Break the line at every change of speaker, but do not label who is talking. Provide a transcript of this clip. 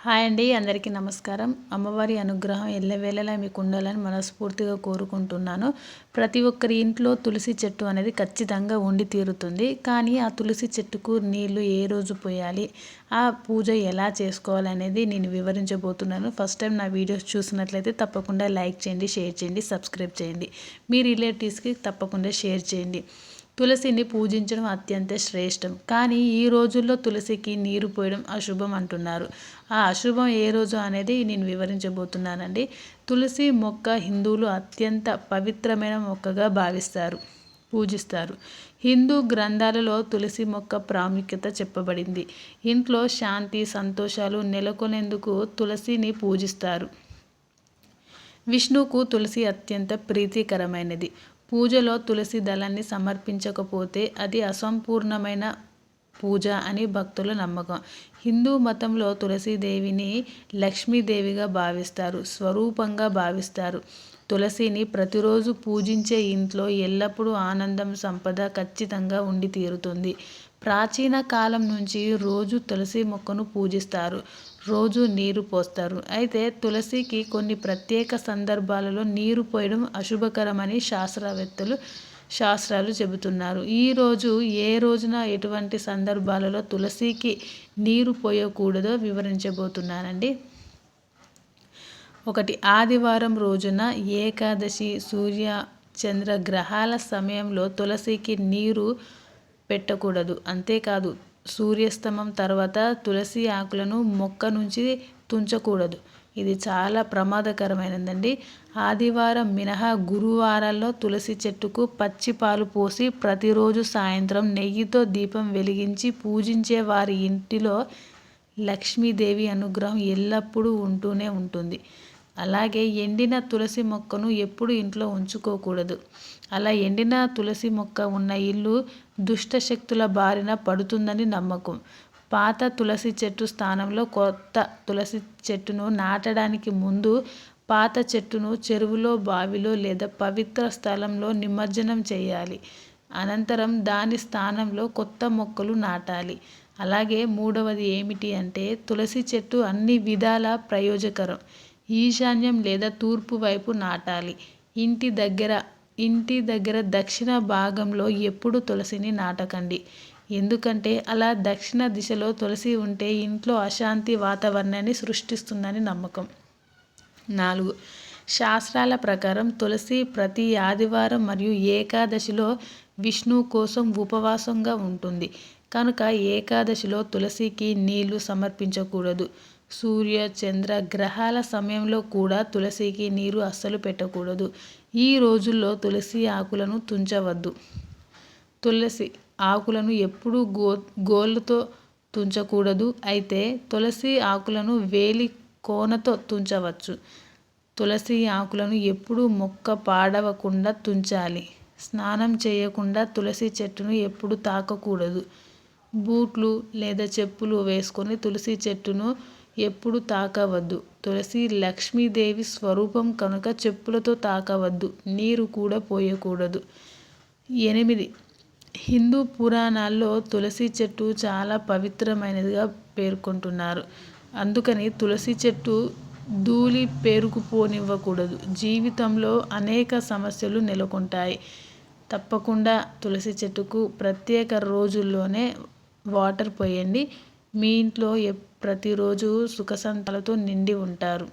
Hi అండి, అందరికీ నమస్కారం. అమ్మవారి అనుగ్రహం ఎల్లవేళలా మీకు ఉండాలని మనస్ఫూర్తిగా కోరుకుంటున్నాను. ప్రతి ఒక్కరి ఇంట్లో తులసి చెట్టు అనేది ఖచ్చితంగా ఉండి తీరుతుంది. కానీ ఆ తులసి చెట్టుకు నీళ్లు ఏ రోజు పోయాలి, ఆ పూజ ఎలా చేసుకోవాలనేది నేను వివరించబోతున్నాను. ఫస్ట్ టైం నా వీడియోస్ చూసినట్లయితే తప్పకుండా లైక్ చేయండి, షేర్ చేయండి, సబ్స్క్రైబ్ చేయండి. మీ రిలేటివ్స్కి తప్పకుండా షేర్ చేయండి. తులసిని పూజించడం అత్యంత శ్రేష్టం. కానీ ఈ రోజుల్లో తులసికి నీరు పోయడం అశుభం అంటున్నారు. ఆ అశుభం ఏ రోజు అనేది నేను వివరించబోతున్నానండి. తులసి మొక్క హిందువులు అత్యంత పవిత్రమైన మొక్కగా భావిస్తారు, పూజిస్తారు. హిందూ గ్రంథాలలో తులసి మొక్క ప్రాముఖ్యత చెప్పబడింది. ఇంట్లో శాంతి సంతోషాలు నెలకొనేందుకు తులసిని పూజిస్తారు. విష్ణువుకు తులసి అత్యంత ప్రీతికరమైనది. పూజలో తులసి దళాన్ని సమర్పించకపోతే అది అసంపూర్ణమైన పూజ అని భక్తుల నమ్మకం. హిందూ మతంలో తులసీదేవిని లక్ష్మీదేవిగా భావిస్తారు, స్వరూపంగా భావిస్తారు. తులసిని ప్రతిరోజు పూజించే ఇంట్లో ఎల్లప్పుడూ ఆనందం, సంపద ఖచ్చితంగా ఉండి తీరుతుంది. ప్రాచీన కాలం నుంచి రోజు తులసి మొక్కను పూజిస్తారు, రోజు నీరు పోస్తారు. అయితే తులసికి కొన్ని ప్రత్యేక సందర్భాలలో నీరు పోయడం అశుభకరమని శాస్త్రాలు చెబుతున్నారు. ఈరోజు ఏ రోజున ఎటువంటి సందర్భాలలో తులసికి నీరు పోయకూడదో వివరించబోతున్నానండి. 1. ఆదివారం రోజున, ఏకాదశి, సూర్య చంద్ర గ్రహాల సమయంలో తులసికి నీరు పెట్టకూడదు. అంతేకాదు, సూర్యాస్తమం తర్వాత తులసి ఆకులను మొక్క నుంచి తుంచకూడదు. ఇది చాలా ప్రమాదకరమైనదండి. ఆదివారం మినహా గురువారాల్లో తులసి చెట్టుకు పచ్చి పాలు పోసి ప్రతిరోజు సాయంత్రం నెయ్యితో దీపం వెలిగించి పూజించే వారి ఇంటిలో లక్ష్మీదేవి అనుగ్రహం ఎల్లప్పుడూ ఉంటూనే ఉంటుంది. అలాగే ఎండిన తులసి మొక్కను ఎప్పుడు ఇంట్లో ఉంచుకోకూడదు. అలా ఎండిన తులసి మొక్క ఉన్న ఇల్లు దుష్టశక్తుల బారిన పడుతుందని నమ్మకం. పాత తులసి చెట్టు స్థానంలో కొత్త తులసి చెట్టును నాటడానికి ముందు పాత చెట్టును చెరువులో, బావిలో లేదా పవిత్ర స్థలంలో నిమజ్జనం చేయాలి. అనంతరం దాని స్థానంలో కొత్త మొక్కలు నాటాలి. అలాగే 3వది ఏమిటి అంటే, తులసి చెట్టు అన్ని విధాల ప్రయోజకరం. ఈశాన్యం లేదా తూర్పు వైపు నాటాలి. ఇంటి దగ్గర దక్షిణ భాగంలో ఎప్పుడు తులసిని నాటకండి. ఎందుకంటే అలా దక్షిణ దిశలో తులసి ఉంటే ఇంట్లో అశాంతి వాతావరణాన్ని సృష్టిస్తుందని నమ్మకం. 4. శాస్త్రాల ప్రకారం తులసి ప్రతి ఆదివారం మరియు ఏకాదశిలో విష్ణువు కోసం ఉపవాసంగా ఉంటుంది. కనుక ఏకాదశిలో తులసికి నీళ్లు సమర్పించకూడదు. సూర్య చంద్ర గ్రహాల సమయంలో కూడా తులసికి నీరు అస్సలు పెట్టకూడదు. ఈ రోజుల్లో తులసి ఆకులను తుంచవద్దు. తులసి ఆకులను ఎప్పుడూ గోళ్ళతో తుంచకూడదు. అయితే తులసి ఆకులను వేలి కోనతో తుంచవచ్చు. తులసి ఆకులను ఎప్పుడూ మొక్క పాడవకుండా తుంచాలి. స్నానం చేయకుండా తులసి చెట్టును ఎప్పుడు తాకకూడదు. బూట్లు లేదా చెప్పులు వేసుకొని తులసి చెట్టును ఎప్పుడు తాకవద్దు. తులసి లక్ష్మీదేవి స్వరూపం కనుక చెప్పులతో తాకవద్దు. నీరు కూడా పోయకూడదు. 8. హిందూ పురాణాల్లో తులసి చెట్టు చాలా పవిత్రమైనదిగా పేర్కొంటున్నారు. అందుకని తులసి చెట్టు ధూళి పేరుకుపోనివ్వకూడదు. జీవితంలో అనేక సమస్యలు నెలకొంటాయి. తప్పకుండా తులసి చెట్టుకు ప్రత్యేక రోజుల్లోనే వాటర్ పోయండి. మీ ఇంట్లో ప్రతిరోజు సుఖ సంతాలతో నిండి ఉంటారు.